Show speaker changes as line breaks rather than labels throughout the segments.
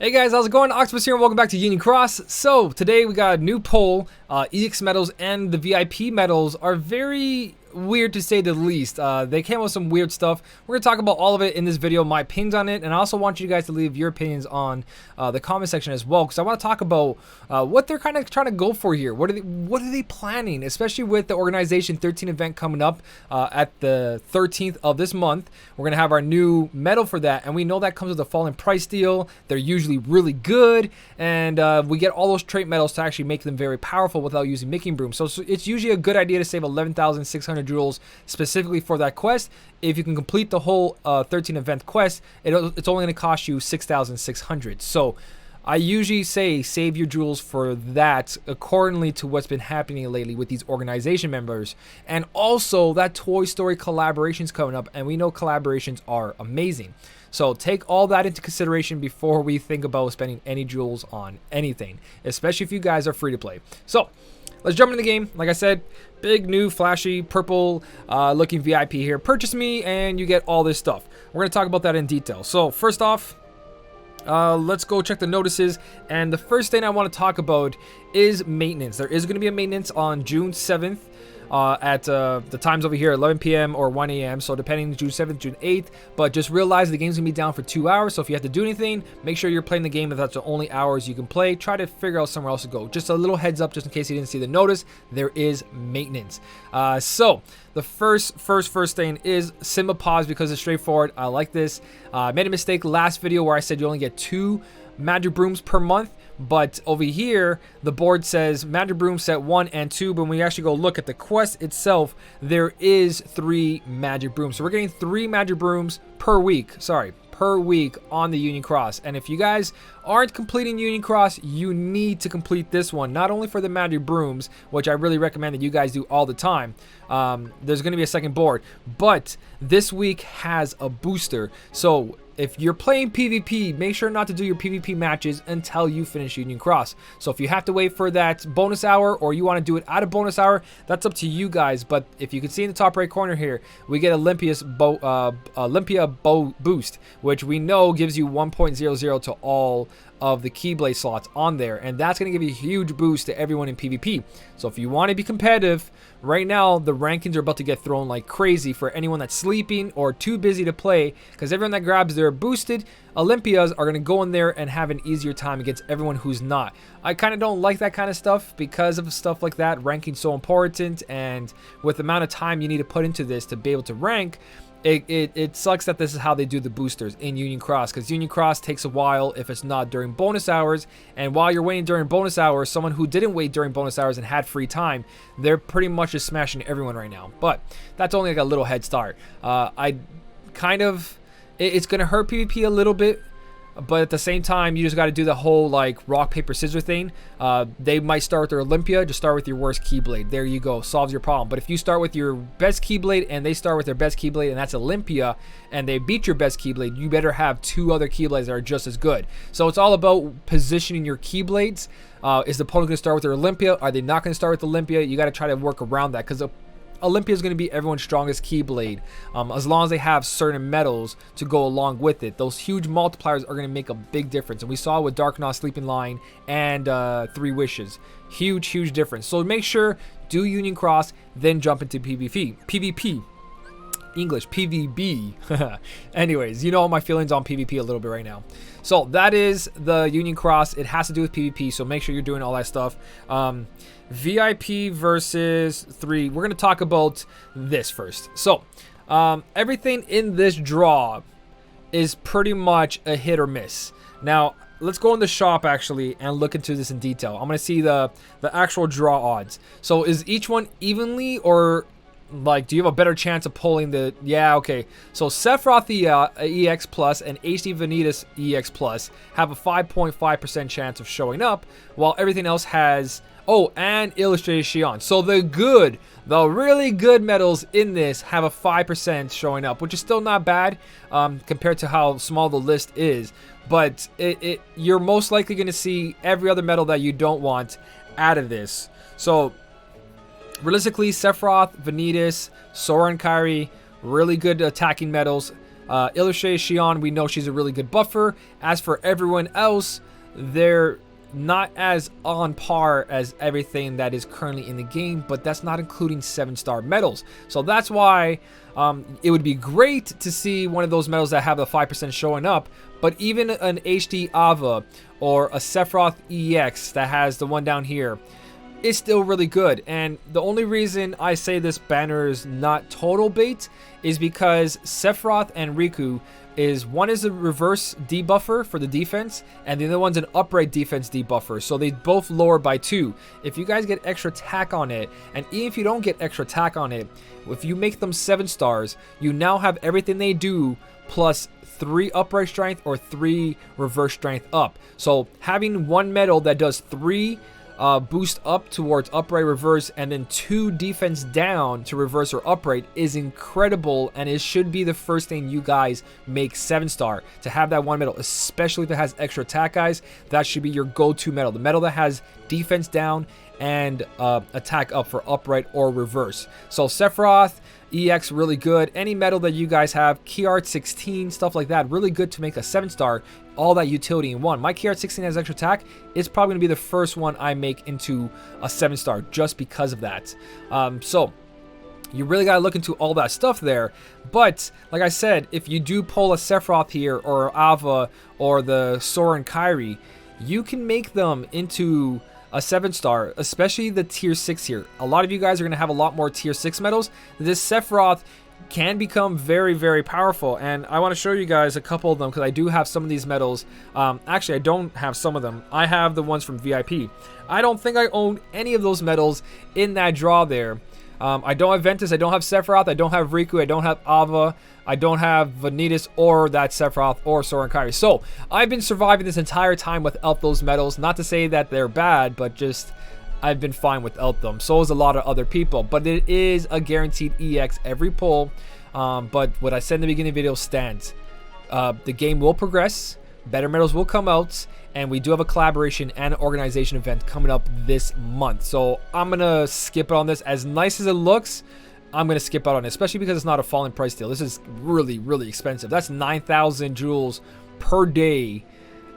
Hey guys, how's it going? Octopus here and welcome back to Union Cross. So today we got a new poll. EX medals and the VIP medals are very weird to say the least. They came up with some weird stuff. We're going to talk about all of it in this video, my opinions on it, and I also want you guys to leave your opinions on the comment section as well, because I want to talk about what they're kind of trying to go for here. What are they planning, especially with the Organization 13 event coming up at the 13th of this month. We're going to have our new medal for that, and we know that comes with a falling price deal. They're usually really good, and we get all those trait medals to actually make them very powerful without using making brooms. So it's usually a good idea to save 11,600 jewels specifically for that quest. If you can complete the whole 13 event quest, it's only going to cost you 6,600. So I usually say save your jewels for that accordingly to what's been happening lately with these organization members. And also that Toy Story collaboration's coming up, and we know collaborations are amazing. So take all that into consideration before we think about spending any jewels on anything, especially if you guys are free to play. So let's jump into the game. Like I said, big new flashy purple looking VIP here. Purchase me and you get all this stuff. We're going to talk about that in detail. So first off, let's go check the notices. And the first thing I want to talk about is maintenance. There is going to be a maintenance on June 7th. At the times over here, 11 p.m. or 1 a.m. So depending, June 7th, June 8th. But just realize the game's going to be down for 2 hours. So if you have to do anything, make sure you're playing the game if that's the only hours you can play. Try to figure out somewhere else to go. Just a little heads up, just in case you didn't see the notice, there is maintenance. So the first thing is Simba pause because it's straightforward. I like this. I made a mistake last video where I said you only get 2 magic brooms per month. But over here, the board says magic broom set 1 and 2. But when we actually go look at the quest itself, there is 3 magic brooms. So we're getting 3 magic brooms per week. Per week on the Union Cross. And if you guys aren't completing Union Cross, you need to complete this one. Not only for the magic brooms, which I really recommend that you guys do all the time. There's going to be a second board. But this week has a booster. So if you're playing PvP, make sure not to do your PvP matches until you finish Union Cross. So if you have to wait for that bonus hour or you want to do it out of bonus hour, that's up to you guys. But if you can see in the top right corner here, we get Olympia bow boost, which we know gives you 1.00 to all of the Keyblade slots on there, and that's going to give you a huge boost to everyone in PvP. So if you want to be competitive, right now the rankings are about to get thrown like crazy for anyone that's sleeping or too busy to play, because everyone that grabs their boosted Olympias are going to go in there and have an easier time against everyone who's not. I kind of don't like that kind of stuff because of stuff like that. Ranking's so important, and with the amount of time you need to put into this to be able to rank, it sucks that this is how they do the boosters in Union Cross, because Union Cross takes a while if it's not during bonus hours. And while you're waiting during bonus hours, someone who didn't wait during bonus hours and had free time, they're pretty much just smashing everyone right now. But that's only like a little head start. It's going to hurt PvP a little bit, but at the same time, you just got to do the whole like rock, paper, scissors thing. They might start with their Olympia. Just start with your worst Keyblade. There you go. Solves your problem. But if you start with your best Keyblade and they start with their best Keyblade and that's Olympia, and they beat your best Keyblade, you better have 2 other Keyblades that are just as good. So it's all about positioning your Keyblades. Is the opponent going to start with their Olympia? Are they not going to start with Olympia? You got to try to work around that, because Olympia is going to be everyone's strongest Keyblade, as long as they have certain medals to go along with it. Those huge multipliers are going to make a big difference, and we saw with Dark Knot, Sleeping Line, and 3 Wishes. Huge difference. So make sure, do Union Cross, then jump into PvP. English, PvB. Anyways, you know my feelings on PvP a little bit right now. So that is the Union Cross. It has to do with PvP, so make sure you're doing all that stuff. VIP versus 3. We're going to talk about this first. So everything in this draw is pretty much a hit or miss. Now, let's go in the shop actually and look into this in detail. I'm going to see the actual draw odds. So is each one evenly, or like, do you have a better chance of pulling the... Yeah, okay. So Sephiroth EX Plus and HD Vanitas EX Plus have a 5.5% chance of showing up, while everything else has... Oh, and Illustrated Xion. So the really good medals in this have a 5% showing up, which is still not bad compared to how small the list is. But you're most likely going to see every other medal that you don't want out of this. So realistically, Sephiroth, Vanitas, Sora and Kairi, really good attacking medals. Illustrated Shion, we know she's a really good buffer. As for everyone else, they're not as on par as everything that is currently in the game, but that's not including 7-star medals. So that's why it would be great to see one of those medals that have the 5% showing up, but even an HD Ava or a Sephiroth EX that has the one down here is still really good. And the only reason I say this banner is not total bait is because Sephiroth and Riku one is a reverse debuffer for the defense, and the other one's an upright defense debuffer. So they both lower by 2. If you guys get extra attack on it, and even if you don't get extra attack on it, if you make them 7 stars, you now have everything they do plus 3 upright strength or 3 reverse strength up. So having one medal that does 3 boost up towards upright reverse and then 2 defense down to reverse or upright is incredible, and it should be the first thing you guys make 7-star. To have that one medal, especially if it has extra attack, guys, that should be your go-to medal. The medal that has defense down and attack up for upright or reverse. So Sephiroth EX, really good. Any medal that you guys have, Key Art 16, stuff like that, really good to make a 7-star. All that utility in one. My Key Art 16 has extra attack. It's probably going to be the first one I make into a 7-star just because of that. So you really got to look into all that stuff there. But like I said, if you do pull a Sephiroth here or Ava or the Sora and Kairi, you can make them into a 7-star, especially the tier 6 here. A lot of you guys are going to have a lot more tier 6 medals. This Sephiroth can become very, very powerful, and I want to show you guys a couple of them because I do have some of these medals. Actually, I don't have some of them. I have the ones from VIP. I don't think I own any of those medals in that draw there. I don't have Ventus, I don't have Sephiroth, I don't have Riku, I don't have Ava, I don't have Vanitas or that Sephiroth or Sora and Kairi. So I've been surviving this entire time without those medals. Not to say that they're bad, but just I've been fine without them. So is a lot of other people. But it is a guaranteed EX every pull. But what I said in the beginning of the video stands. The game will progress. Better medals will come out. And we do have a collaboration and an organization event coming up this month. So I'm going to skip it on this. As nice as it looks, I'm going to skip out on it. Especially because it's not a falling price deal. This is really, really expensive. That's 9,000 jewels per day.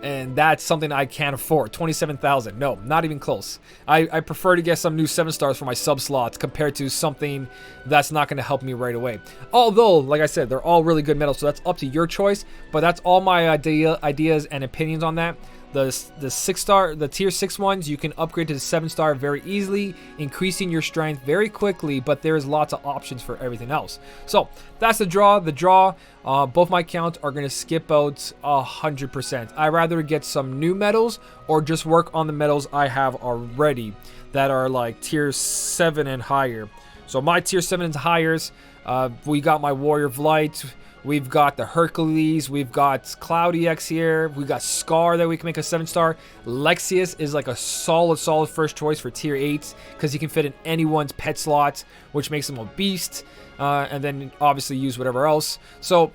And that's something I can't afford. 27,000. No, not even close. I prefer to get some new 7-stars for my sub slots compared to something that's not going to help me right away. Although, like I said, they're all really good medals, so that's up to your choice. But that's all my ideas and opinions on that. The 6-star, the tier 6 ones, you can upgrade to the 7-star very easily, increasing your strength very quickly, but there's lots of options for everything else. So that's the draw. Both my accounts are going to skip out 100%. I'd rather get some new medals or just work on the medals I have already that are like tier 7 and higher. So my tier 7 and higher, we got my Warrior of Light. We've got the Hercules, we've got Cloud EX here, we've got Scar that we can make a 7-star. Lexius is like a solid first choice for tier 8 because he can fit in anyone's pet slot, which makes him a beast, and then obviously use whatever else. So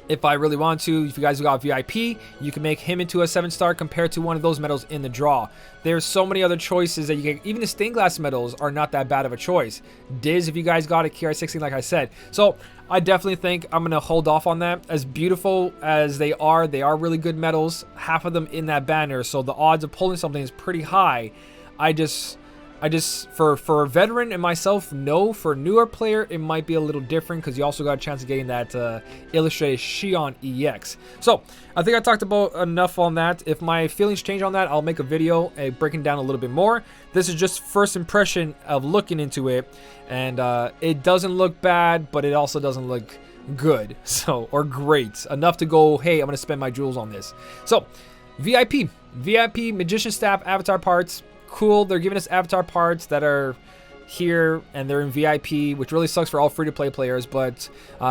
if I really want to, if you guys got VIP, you can make him into a 7-star compared to one of those medals in the draw. There's so many other choices that you can. Even the stained glass medals are not that bad of a choice. Diz, if you guys got a KR16, like I said. So I definitely think I'm going to hold off on that. As beautiful as they are really good medals. Half of them in that banner, so the odds of pulling something is pretty high. I just for a veteran and myself, no. For a newer player, it might be a little different because you also got a chance of getting that illustrated Shion EX. So I think I talked about enough on that. If my feelings change on that, I'll make a video breaking down a little bit more. This is just first impression of looking into it, and it doesn't look bad, but it also doesn't look good, so, or great enough to go, hey, I'm gonna spend my jewels on this. So VIP magician staff avatar parts. Cool, they're giving us avatar parts that are here and they're in VIP, which really sucks for all free-to-play players, but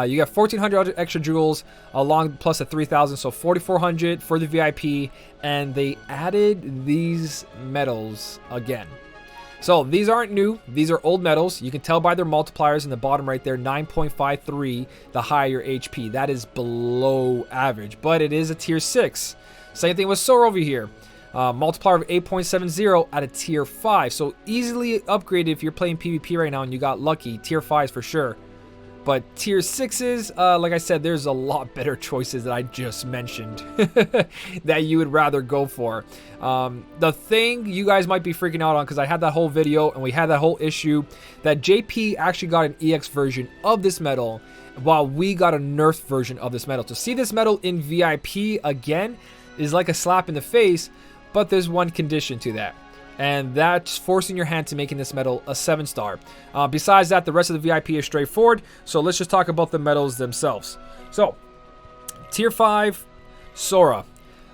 you got 1,400 extra jewels along plus a 3,000, so 4,400 for the VIP, and they added these medals again. So these aren't new, these are old medals. You can tell by their multipliers in the bottom right there, 9.53, the higher HP. That is below average, but it is a tier 6. Same thing with Sora over here. Multiplier of 8.70 at a tier 5. So easily upgraded if you're playing PvP right now and you got lucky. Tier 5s for sure. But tier 6s, like I said, there's a lot better choices that I just mentioned that you would rather go for. The thing you guys might be freaking out on, because I had that whole video and we had that whole issue, that JP actually got an EX version of this medal while we got a nerfed version of this medal. To see this medal in VIP again is like a slap in the face, but there's one condition to that. And that's forcing your hand to making this medal a 7-star. Besides that, the rest of the VIP is straightforward. So let's just talk about the medals themselves. So, Tier 5, Sora.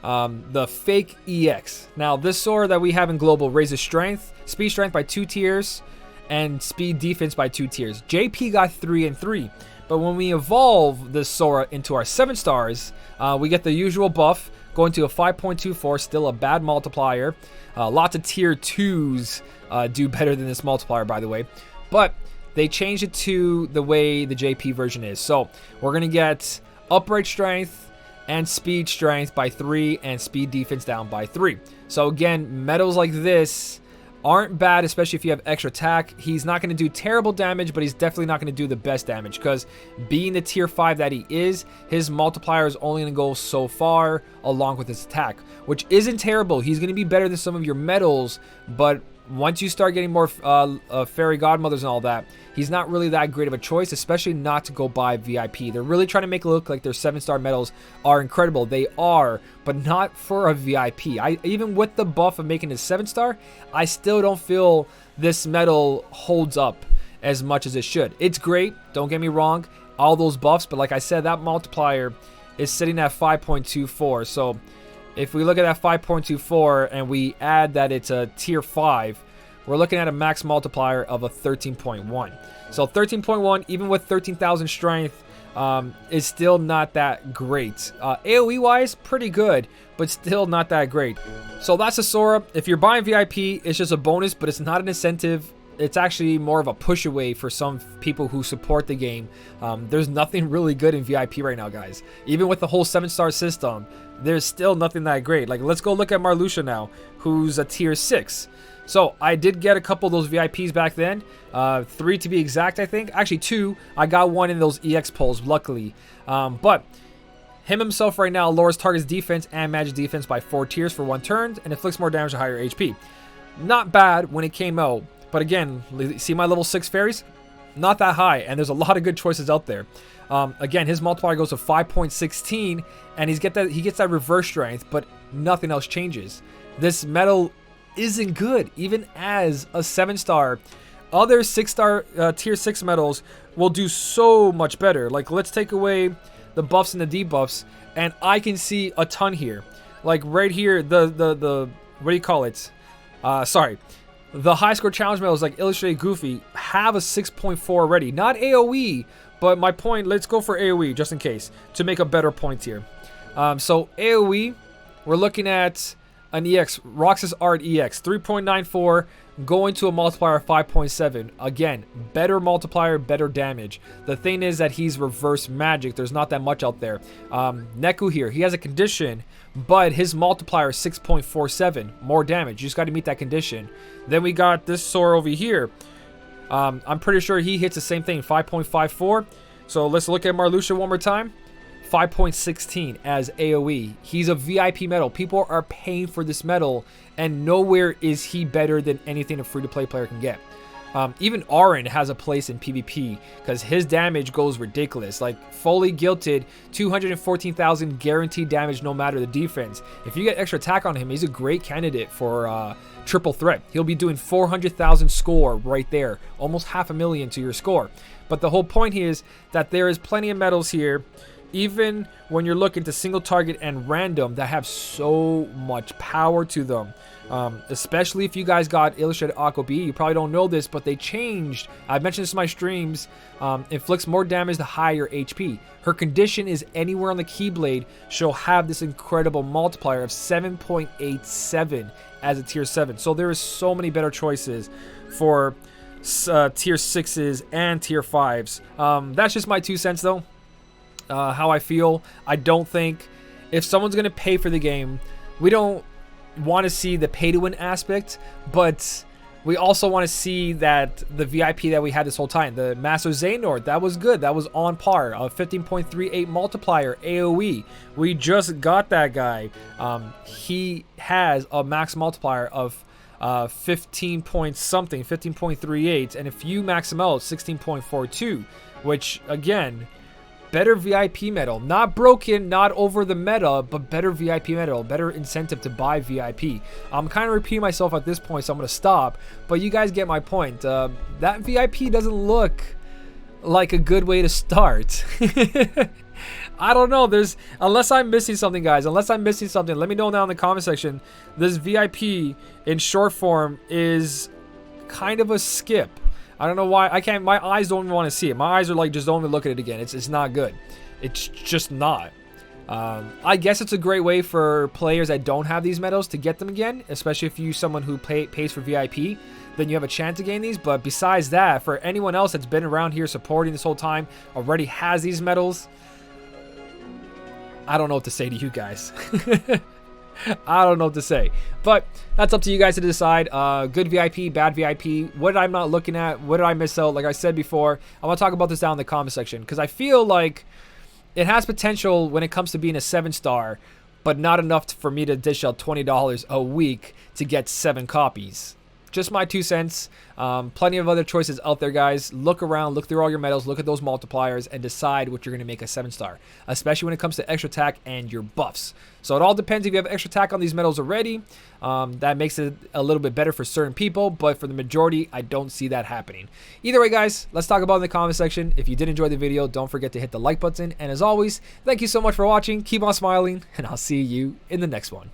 The fake EX. Now, this Sora that we have in Global raises strength, speed strength by 2 tiers, and speed defense by 2 tiers. JP got 3 and 3. But when we evolve this Sora into our 7 stars, we get the usual buff, going to a 5.24, still a bad multiplier. Lots of tier 2s do better than this multiplier, by the way. But they changed it to the way the JP version is. So we're going to get upright strength and speed strength by 3 and speed defense down by 3. So again, medals like this aren't bad, especially if you have extra attack. He's not going to do terrible damage, but he's definitely not going to do the best damage, because being the tier 5 that he is, his multiplier is only going to go so far along with his attack, which isn't terrible. He's going to be better than some of your medals, but once you start getting more fairy godmothers and all that, he's not really that great of a choice, especially not to go buy VIP. They're really trying to make it look like their 7-star medals are incredible. They are, but not for a VIP. Even with the buff of making it 7-star, I still don't feel this medal holds up as much as it should. It's great, don't get me wrong, all those buffs, but like I said, that multiplier is sitting at 5.24. So if we look at that 5.24 and we add that it's a tier 5, we're looking at a max multiplier of a 13.1. So 13.1, even with 13,000 strength, is still not that great. AoE wise, pretty good, but still not that great. So that's a Sora. If you're buying VIP, it's just a bonus, but it's not an incentive. It's actually more of a push away for some people who support the game. There's nothing really good in VIP right now, guys. Even with the whole 7-star system, there's still nothing that great. Like, let's go look at Marluxia now, who's a tier 6. So I did get a couple of those VIPs back then, 3 to be exact, I think. Actually 2. I got one in those EX polls, luckily. But him himself right now lowers target's defense and magic defense by 4 tiers for 1 turn and inflicts more damage to higher HP. Not bad when it came out, but again, see my level 6 fairies? Not that high, and there's a lot of good choices out there. Again, his multiplier goes to 5.16, and he gets that reverse strength, but nothing else changes. This medal isn't good, even as a 7-star. Other 6-star tier 6 medals will do so much better. Like, let's take away the buffs and the debuffs, and I can see a ton here. Like right here, the what do you call it? The high score challenge medals like Illustrated Goofy have a 6.4 already. Not AoE, but my point, let's go for AoE just in case to make a better point here. So AoE, we're looking at an EX, Roxas Art EX, 3.94, going to a multiplier of 5.7. Again, better multiplier, better damage. The thing is that he's reverse magic. There's not that much out there. Neku here, he has a condition, but his multiplier is 6.47, more damage. You just got to meet that condition. Then we got this Sora over here. I'm pretty sure he hits the same thing, 5.54. So let's look at Marluxia one more time. 5.16 as AoE. He's a VIP medal. People are paying for this medal, and nowhere is he better than anything a free-to-play player can get. Even Auron has a place in PvP because his damage goes ridiculous. Like, fully guilted, 214,000 guaranteed damage no matter the defense. If you get extra attack on him, he's a great candidate for triple threat. He'll be doing 400,000 score right there, almost 500,000 to your score. But the whole point here is that there is plenty of medals here, even when you're looking to single target and random, that have so much power to them. Especially if you guys got Illustrated Aqua B. You probably don't know this, but they changed. I've mentioned this in my streams. Inflicts more damage to higher HP. Her condition is anywhere on the Keyblade. She'll have this incredible multiplier of 7.87 as a tier 7. So there is so many better choices for tier 6s and tier 5s. That's just my 2 cents though. How I feel. I don't think if someone's going to pay for the game, we don't want to see the pay to win aspect, but We also want to see that the VIP that we had this whole time, the Master Xehanort, that was good. That was on par. A 15.38 multiplier AoE. We just got that guy. He has a max multiplier of 15 point something, 15.38, and if you max him out, 16.42, which again, better VIP medal. Not broken, not over the meta, but better VIP medal, better incentive to buy VIP. I'm kind of repeating myself at this point, so I'm going to stop, but you guys get my point. That VIP doesn't look like a good way to start. I don't know. Unless I'm missing something, guys. Unless I'm missing something, let me know down in the comment section. This VIP in short form is kind of a skip. I don't know why. I can't. My eyes don't even want to see it. My eyes are like, just don't even look at it again. It's not good. It's just not. I guess it's a great way for players that don't have these medals to get them again, especially if you're someone who pays for VIP. Then you have a chance to gain these. But besides that, for anyone else that's been around here supporting this whole time, already has these medals, I don't know what to say to you guys. I don't know what to say. But that's up to you guys to decide. Good VIP, bad VIP. What did I not looking at? What did I miss out? Like I said before, I want to talk about this down in the comment section, because I feel like it has potential when it comes to being a 7-star, but not enough for me to dish out $20 a week to get 7 copies. Just my 2 cents. Plenty of other choices out there, guys. Look around, look through all your medals, look at those multipliers, and decide what you're going to make a 7-star, especially when it comes to extra attack and your buffs. So it all depends if you have extra attack on these medals already. That makes it a little bit better for certain people, but for the majority, I don't see that happening. Either way, guys, let's talk about it in the comment section. If you did enjoy the video, don't forget to hit the like button. And as always, thank you so much for watching. Keep on smiling, and I'll see you in the next one.